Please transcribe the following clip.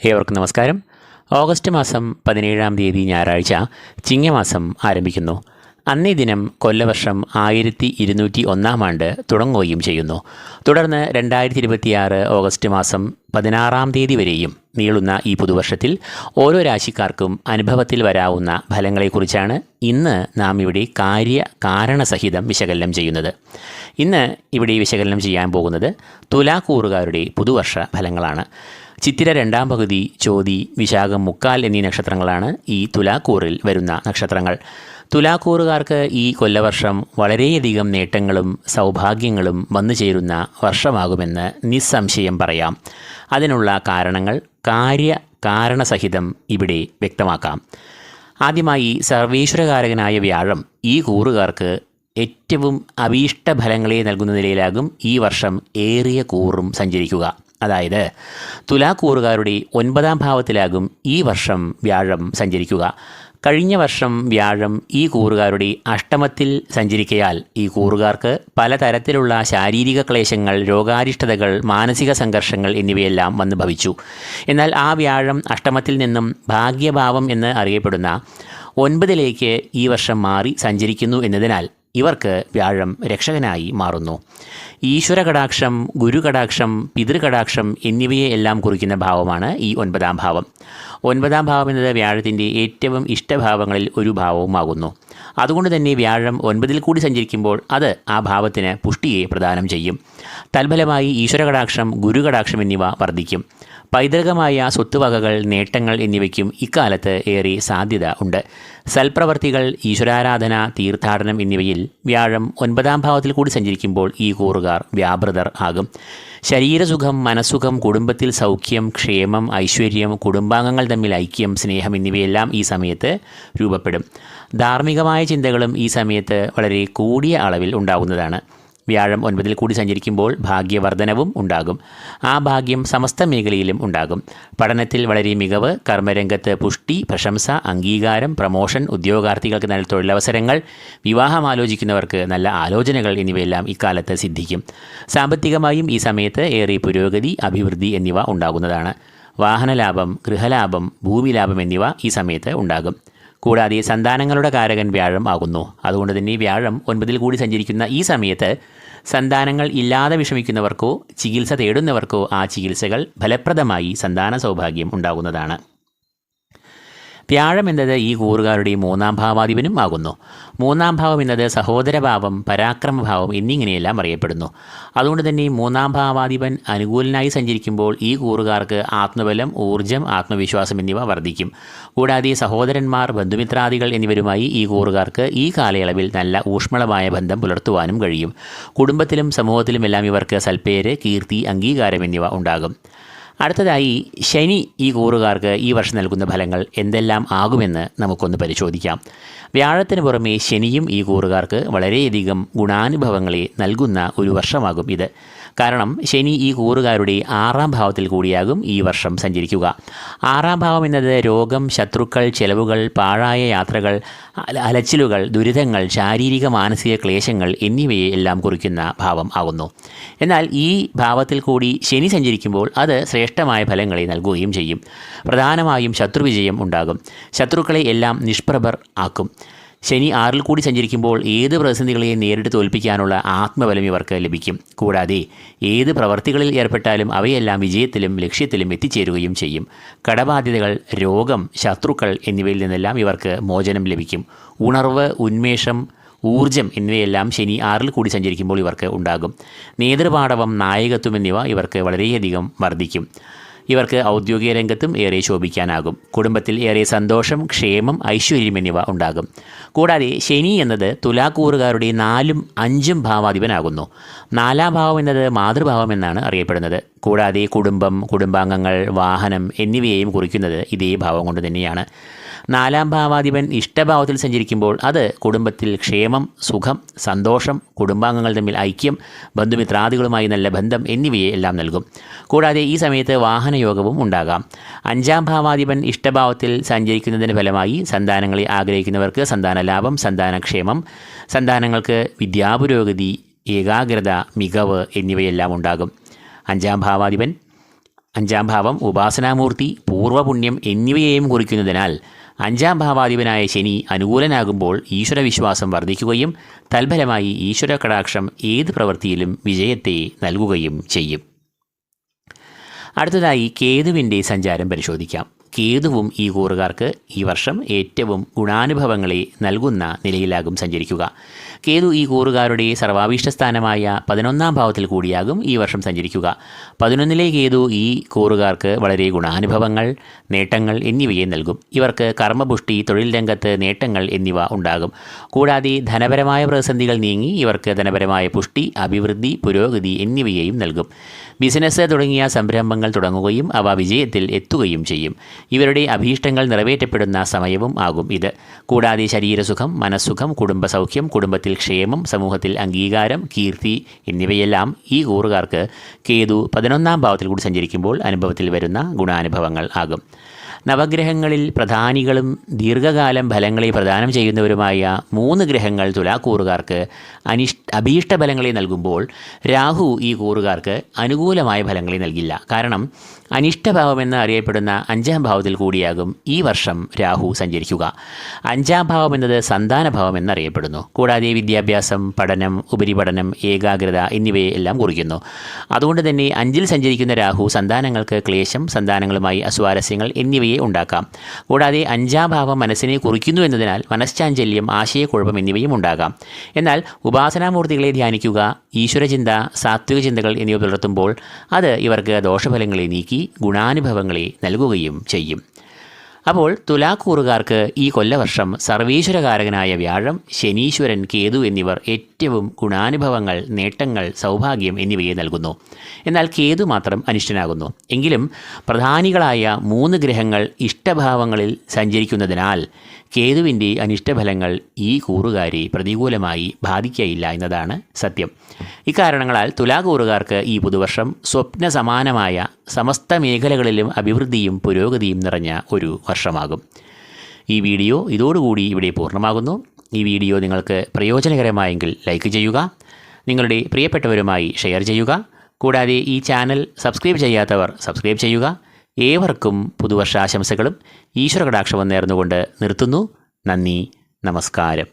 ഏവർക്കും നമസ്കാരം. ഓഗസ്റ്റ് മാസം 17-ാം തീയതി ഞായറാഴ്ച ചിങ്ങമാസം ആരംഭിക്കുന്നു. അന്നേ ദിനം കൊല്ലവർഷം 1201 ആണ്ട് തുടങ്ങുകയും ചെയ്യുന്നു. തുടർന്ന് 2026 ഓഗസ്റ്റ് മാസം 16-ാം തീയതി വരെയും നീളുന്ന ഈ പുതുവർഷത്തിൽ ഓരോ രാശിക്കാർക്കും അനുഭവത്തിൽ വരാവുന്ന ഫലങ്ങളെക്കുറിച്ചാണ് ഇന്ന് നാം ഇവിടെ കാരണസഹിതം വിശകലനം ചെയ്യുന്നത്. ഇന്ന് ഇവിടെ വിശകലനം ചെയ്യാൻ പോകുന്നത് തുലാക്കൂറുകാരുടെ പുതുവർഷ ഫലങ്ങളാണ്. ചിത്തിര 2-ാം പകുതി, ചോതി, വിശാഖം, മുക്കാൽ എന്നീ നക്ഷത്രങ്ങളാണ് ഈ തുലാക്കൂറിൽ വരുന്ന നക്ഷത്രങ്ങൾ. തുലാക്കൂറുകാർക്ക് ഈ കൊല്ലവർഷം വളരെയധികം നേട്ടങ്ങളും സൗഭാഗ്യങ്ങളും വന്നു ചേരുന്ന വർഷമാകുമെന്ന് നിസ്സംശയം പറയാം. അതിനുള്ള കാരണങ്ങൾ കാരണസഹിതം ഇവിടെ വ്യക്തമാക്കാം. ആദ്യമായി സർവേശ്വരകാരകനായ വ്യാഴം ഈ കൂറുകാർക്ക് ഏറ്റവും അഭീഷ്ടഫലങ്ങളെ നൽകുന്ന നിലയിലാകും ഈ വർഷം ഏറിയ കൂറും സഞ്ചരിക്കുക. അതായത് തുലാക്കൂറുകാരുടെ 9-ാം ഭാവത്തിലാകും ഈ വർഷം വ്യാഴം സഞ്ചരിക്കുക. കഴിഞ്ഞ വർഷം വ്യാഴം ഈ കൂറുകാരുടെ അഷ്ടമത്തിൽ സഞ്ചരിക്കയാൽ ഈ കൂറുകാർക്ക് പലതരത്തിലുള്ള ശാരീരിക ക്ലേശങ്ങൾ, രോഗാരിഷ്ടതകൾ, മാനസിക സംഘർഷങ്ങൾ എന്നിവയെല്ലാം വന്നു ഭവിച്ചു. എന്നാൽ ആ വ്യാഴം അഷ്ടമത്തിൽ നിന്നും ഭാഗ്യഭാവം എന്ന് അറിയപ്പെടുന്ന 9-ലേക്ക് ഈ വർഷം മാറി സഞ്ചരിക്കുന്നു എന്നതിനാൽ ഇവർക്ക് വ്യാഴം രക്ഷകനായി മാറുന്നു. ഈശ്വരകടാക്ഷം, ഗുരുകടാക്ഷം, പിതൃകടാക്ഷം എന്നിവയെ എല്ലാം കുറിക്കുന്ന ഭാവമാണ് ഈ 9-ാം ഭാവം. 9-ാം ഭാവം എന്നത് വ്യാഴത്തിൻ്റെ ഏറ്റവും ഇഷ്ടഭാവങ്ങളിൽ ഒരു ഭാവവുമാകുന്നു. അതുകൊണ്ട് തന്നെ വ്യാഴം 9-ൽ കൂടി സഞ്ചരിക്കുമ്പോൾ അത് ആ ഭാവത്തിന് പുഷ്ടിയെ പ്രദാനം ചെയ്യും. തൽഫലമായി ഈശ്വരകടാക്ഷം, ഗുരുകടാക്ഷം എന്നിവ വർദ്ധിക്കും. പൈതൃകമായ സ്വത്തുവകകൾ, നേട്ടങ്ങൾ എന്നിവയ്ക്കും ഇക്കാലത്ത് ഏറെ സാധ്യത ഉണ്ട്. സൽപ്രവർത്തികൾ, ഈശ്വരാരാധന, തീർത്ഥാടനം എന്നിവയിൽ വ്യാഴം 9-ാം ഭാവത്തിൽ കൂടി സഞ്ചരിക്കുമ്പോൾ ഈ കൂറുകാർ വ്യാപൃതർ ആകും. ശരീരസുഖം, മനസ്സുഖം, കുടുംബത്തിൽ സൗഖ്യം, ക്ഷേമം, ഐശ്വര്യം, കുടുംബാംഗങ്ങൾ തമ്മിൽ ഐക്യം, സ്നേഹം എന്നിവയെല്ലാം ഈ സമയത്ത് രൂപപ്പെടും. ധാർമ്മികമായ ചിന്തകളും ഈ സമയത്ത് വളരെ കൂടിയ അളവിൽ ഉണ്ടാകുന്നതാണ്. വ്യാഴം 9-ൽ കൂടി സഞ്ചരിക്കുമ്പോൾ ഭാഗ്യവർദ്ധനവും ഉണ്ടാകും. ആ ഭാഗ്യം സമസ്ത മേഖലയിലും ഉണ്ടാകും. പഠനത്തിൽ വളരെ മികവ്, കർമ്മരംഗത്ത് പുഷ്ടി, പ്രശംസ, അംഗീകാരം, പ്രമോഷൻ, ഉദ്യോഗാർത്ഥികൾക്ക് നല്ല തൊഴിലവസരങ്ങൾ, വിവാഹം ആലോചിക്കുന്നവർക്ക് നല്ല ആലോചനകൾ എന്നിവയെല്ലാം ഇക്കാലത്ത് സിദ്ധിക്കും. സാമ്പത്തികമായും ഈ സമയത്ത് ഏറെ പുരോഗതി, അഭിവൃദ്ധി എന്നിവ ഉണ്ടാകുന്നതാണ്. വാഹനലാഭം, ഗൃഹലാഭം, ഭൂമിലാഭം എന്നിവ ഈ സമയത്ത് ഉണ്ടാകും. കൂടാതെ സന്താനങ്ങളുടെ കാരകൻ വ്യാഴം ആകുന്നു. അതുകൊണ്ട് തന്നെ വ്യാഴം 9-ൽ കൂടി സഞ്ചരിക്കുന്ന ഈ സമയത്ത് സന്താനങ്ങൾ ഇല്ലാതെ വിഷമിക്കുന്നവർക്കോ ചികിത്സ തേടുന്നവർക്കോ ആ ചികിത്സകൾ ഫലപ്രദമായി സന്താന സൗഭാഗ്യം ഉണ്ടാകുന്നതാണ്. വ്യാഴം എന്നത് ഈ കൂറുകാരുടെ 3-ാം ഭാവാധിപനും ആകുന്നു. 3-ാം ഭാവം എന്നത് സഹോദരഭാവം, പരാക്രമഭാവം എന്നിങ്ങനെയെല്ലാം അറിയപ്പെടുന്നു. അതുകൊണ്ട് തന്നെ 3-ാം ഭാവാധിപൻ അനുകൂലനായി സഞ്ചരിക്കുമ്പോൾ ഈ കൂറുകാർക്ക് ആത്മബലം, ഊർജ്ജം, ആത്മവിശ്വാസം എന്നിവ വർദ്ധിക്കും. കൂടാതെ സഹോദരന്മാർ, ബന്ധുമിത്രാദികൾ എന്നിവരുമായി ഈ കൂറുകാർക്ക് ഈ കാലയളവിൽ നല്ല ഊഷ്മളമായ ബന്ധം പുലർത്തുവാനും കഴിയും. കുടുംബത്തിലും സമൂഹത്തിലുമെല്ലാം ഇവർക്ക് സൽപ്പേര്, കീർത്തി, അംഗീകാരം എന്നിവ ഉണ്ടാകും. അടുത്തതായി ശനി ഈ കൂറുകാർക്ക് ഈ വർഷം നൽകുന്ന ഫലങ്ങൾ എന്തെല്ലാം ആകുമെന്ന് നമുക്കൊന്ന് പരിശോധിക്കാം. വ്യാഴത്തിന് പുറമെ ശനിയും ഈ കൂറുകാർക്ക് വളരെയധികം ഗുണാനുഭവങ്ങളെ നൽകുന്ന ഒരു വർഷമാകും ഇത്. കാരണം ശനി ഈ കൂറുകാരുടെ 6-ാം ഭാവത്തിൽ കൂടിയാകും ഈ വർഷം സഞ്ചരിക്കുക. 6-ാം ഭാവം എന്നത് രോഗം, ശത്രുക്കൾ, ചെലവുകൾ, പാഴായ യാത്രകൾ, അലച്ചിലുകൾ, ദുരിതങ്ങൾ, ശാരീരിക മാനസിക ക്ലേശങ്ങൾ എന്നിവയെ എല്ലാം കുറിക്കുന്ന ഭാവം ആകുന്നു. എന്നാൽ ഈ ഭാവത്തിൽ കൂടി ശനി സഞ്ചരിക്കുമ്പോൾ അത് ശ്രേഷ്ഠമായ ഫലങ്ങളെ നൽകുകയും ചെയ്യും. പ്രധാനമായും ശത്രുവിജയം ഉണ്ടാകും. ശത്രുക്കളെ എല്ലാം നിഷ്പ്രഭർ ആക്കും. ശനി 6-ൽ കൂടി സഞ്ചരിക്കുമ്പോൾ ഏത് പ്രതിസന്ധികളെയും നേരിട്ട് തോൽപ്പിക്കാനുള്ള ആത്മബലം ഇവർക്ക് ലഭിക്കും. കൂടാതെ ഏത് പ്രവർത്തികളിൽ ഏർപ്പെട്ടാലും അവയെല്ലാം വിജയത്തിലും ലക്ഷ്യത്തിലും എത്തിച്ചേരുകയും ചെയ്യും. കടബാധ്യതകൾ, രോഗം, ശത്രുക്കൾ എന്നിവയിൽ നിന്നെല്ലാം ഇവർക്ക് മോചനം ലഭിക്കും. ഉണർവ്, ഉന്മേഷം, ഊർജ്ജം എന്നിവയെല്ലാം ശനി 6-ൽ കൂടി സഞ്ചരിക്കുമ്പോൾ ഇവർക്ക് ഉണ്ടാകും. നേതൃപാടവം, നായകത്വം എന്നിവ ഇവർക്ക് വളരെയധികം വർദ്ധിക്കും. ഇവർക്ക് ഔദ്യോഗിക രംഗത്തും ഏറെ ശോഭിക്കാനാകും. കുടുംബത്തിൽ ഏറെ സന്തോഷം, ക്ഷേമം, ഐശ്വര്യം എന്നിവ ഉണ്ടാകും. കൂടാതെ ശനി എന്നത് തുലാക്കൂറുകാരുടെ 4-ഉം 5-ഉം ഭാവാധിപനാകുന്നു. 4-ാം ഭാവം എന്നത് മാതൃഭാവം എന്നാണ് അറിയപ്പെടുന്നത്. കൂടാതെ കുടുംബം, കുടുംബാംഗങ്ങൾ, വാഹനം എന്നിവയെയും കുറിക്കുന്നത് ഇതേ ഭാവം കൊണ്ട് തന്നെയാണ്. 4-ാം ഭാവാധിപൻ ഇഷ്ടഭാവത്തിൽ സഞ്ചരിക്കുമ്പോൾ അത് കുടുംബത്തിൽ ക്ഷേമം, സുഖം, സന്തോഷം, കുടുംബാംഗങ്ങൾ തമ്മിൽ ഐക്യം, ബന്ധുമിത്രാദികളുമായി നല്ല ബന്ധം എന്നിവയെ എല്ലാം നൽകും. കൂടാതെ ഈ സമയത്ത് വാഹനയോഗവും ഉണ്ടാകാം. 5-ാം ഭാവാധിപൻ ഇഷ്ടഭാവത്തിൽ സഞ്ചരിക്കുന്നതിന് ഫലമായി സന്താനങ്ങളെ ആഗ്രഹിക്കുന്നവർക്ക് സന്താനലാഭം, സന്താനക്ഷേമം, സന്താനങ്ങൾക്ക് വിദ്യാപുരോഗതി, ഏകാഗ്രത, മികവ് എന്നിവയെല്ലാം ഉണ്ടാകും. 5-ാം ഭാവാധിപൻ അഞ്ചാം ഭാവം ഉപാസനാമൂർത്തി, പൂർവ്വപുണ്യം എന്നിവയെയും കുറിക്കുന്നതിനാൽ അഞ്ചാം ഭാവാധിപനായ ശനി അനുകൂലനാകുമ്പോൾ ഈശ്വരവിശ്വാസം വർദ്ധിക്കുകയും തൽഫലമായി ഈശ്വര കടാക്ഷം ഏത് പ്രവൃത്തിയിലും വിജയത്തെ നൽകുകയും ചെയ്യും. അടുത്തതായി കേതുവിൻ്റെ സഞ്ചാരം പരിശോധിക്കാം. കേതുവും ഈ കൂറുകാർക്ക് ഈ വർഷം ഏറ്റവും ഗുണാനുഭവങ്ങളെ നൽകുന്ന നിലയിലാകും സഞ്ചരിക്കുക. കേതു ഈ കൂറുകാരുടെ സർവാഭീഷ്ടസ്ഥാനമായ 11ാം ഭാവത്തിൽ കൂടിയാകും ഈ വർഷം സഞ്ചരിക്കുക. 11ലെ കേതു ഈ കൂറുകാർക്ക് വളരെ ഗുണാനുഭവങ്ങൾ, നേട്ടങ്ങൾ എന്നിവയെ നൽകും. ഇവർക്ക് കർമ്മപുഷ്ടി, തൊഴിൽ രംഗത്ത് നേട്ടങ്ങൾ എന്നിവ ഉണ്ടാകും. കൂടാതെ ധനപരമായ പ്രതിസന്ധികൾ നീങ്ങി ഇവർക്ക് ധനപരമായ പുഷ്ടി, അഭിവൃദ്ധി, പുരോഗതി എന്നിവയെയും നൽകും. ബിസിനസ് തുടങ്ങിയ സംരംഭങ്ങൾ തുടങ്ങുകയും അവ വിജയത്തിൽ എത്തുകയും ചെയ്യും. ഇവരുടെ അഭീഷ്ടങ്ങൾ നിറവേറ്റപ്പെടുന്ന സമയവും ആകും ഇത്. കൂടാതെ ശരീരസുഖം, മനസ്സുഖം, കുടുംബസൗഖ്യം, കുടുംബത്തിൽ ക്ഷേമം, സമൂഹത്തിൽ അംഗീകാരം, കീർത്തി എന്നിവയെല്ലാം ഈ കൂറുകാർക്ക് കേതു 11ാം ഭാവത്തിൽ കൂടി സഞ്ചരിക്കുമ്പോൾ അനുഭവത്തിൽ വരുന്ന ഗുണാനുഭവങ്ങൾ ആകും. നവഗ്രഹങ്ങളിൽ പ്രധാനികളും ദീർഘകാലം ഫലങ്ങളെ പ്രദാനം ചെയ്യുന്നവരുമായ 3 ഗ്രഹങ്ങൾ തുലാക്കൂറുകാർക്ക് അഭീഷ്ട ഫലങ്ങളെ നൽകുമ്പോൾ രാഹു ഈ കൂറുകാർക്ക് അനുകൂലമായ ഫലങ്ങളെ നൽകില്ല. കാരണം അനിഷ്ടഭാവമെന്ന് അറിയപ്പെടുന്ന 5ാം ഭാവത്തിൽ കൂടിയാകും ഈ വർഷം രാഹു സഞ്ചരിക്കുക. 5ാം ഭാവം എന്നത് സന്താനഭാവം എന്നറിയപ്പെടുന്നു. കൂടാതെ വിദ്യാഭ്യാസം, പഠനം, ഉപരിപഠനം, ഏകാഗ്രത എന്നിവയെ എല്ലാം കുറിക്കുന്നു. അതുകൊണ്ട് തന്നെ 5ൽ സഞ്ചരിക്കുന്ന രാഹു സന്താനങ്ങൾക്ക് ക്ലേശം, സന്താനങ്ങളുമായി അസ്വാരസ്യങ്ങൾ എന്നിവയെ ഉണ്ടാക്കാം. കൂടാതെ 5ാം ഭാവം മനസ്സിനെ കുറിക്കുന്നു എന്നതിനാൽ മനഃശാഞ്ചല്യം, ആശയക്കുഴപ്പം എന്നിവയും ഉണ്ടാകാം. എന്നാൽ ഉപാസനാമൂർത്തികളെ ധ്യാനിക്കുക, ഈശ്വരചിന്ത, സാത്വിക ചിന്തകൾ എന്നിവ പുലർത്തുമ്പോൾ അത് ഇവർക്ക് ദോഷഫലങ്ങളെ നീക്കി ഗുണാനുഭവങ്ങളെ നൽകുകയും ചെയ്യും. അപ്പോൾ തുലാക്കൂറുകാർക്ക് ഈ കൊല്ലവർഷം സർവീശ്വരകാരകനായ വ്യാഴം, ശനീശ്വരൻ, കേതു എന്നിവർ ഏറ്റവും ഗുണാനുഭവങ്ങൾ, നേട്ടങ്ങൾ, സൗഭാഗ്യം എന്നിവയെ നൽകുന്നു. എന്നാൽ കേതു മാത്രം അനിഷ്ടനാകുന്നു. എങ്കിലും പ്രധാനികളായ 3 ഗ്രഹങ്ങൾ ഇഷ്ടഭാവങ്ങളിൽ സഞ്ചരിക്കുന്നതിനാൽ കേതുവിൻ്റെ അനിഷ്ടഫലങ്ങൾ ഈ കൂറുകാരെ പ്രതികൂലമായി ബാധിക്കയില്ല എന്നതാണ് സത്യം. ഇക്കാരണങ്ങളാൽ തുലാകൂറുകാർക്ക് ഈ പുതുവർഷം സ്വപ്ന സമാനമായ സമസ്ത മേഖലകളിലും അഭിവൃദ്ധിയും പുരോഗതിയും നിറഞ്ഞ ഒരു വർഷമാകും. ഈ വീഡിയോ ഇതോടുകൂടി ഇവിടെ പൂർണ്ണമാകുന്നു. ഈ വീഡിയോ നിങ്ങൾക്ക് പ്രയോജനകരമായെങ്കിൽ ലൈക്ക് ചെയ്യുക, നിങ്ങളുടെ പ്രിയപ്പെട്ടവരുമായി ഷെയർ ചെയ്യുക. കൂടാതെ ഈ ചാനൽ സബ്സ്ക്രൈബ് ചെയ്യാത്തവർ സബ്സ്ക്രൈബ് ചെയ്യുക. ഏവർക്കും പുതുവർഷാശംസകളും ഈശ്വര കടാക്ഷവും നേർന്നുകൊണ്ട് നിർത്തുന്നു. നന്ദി, നമസ്കാരം.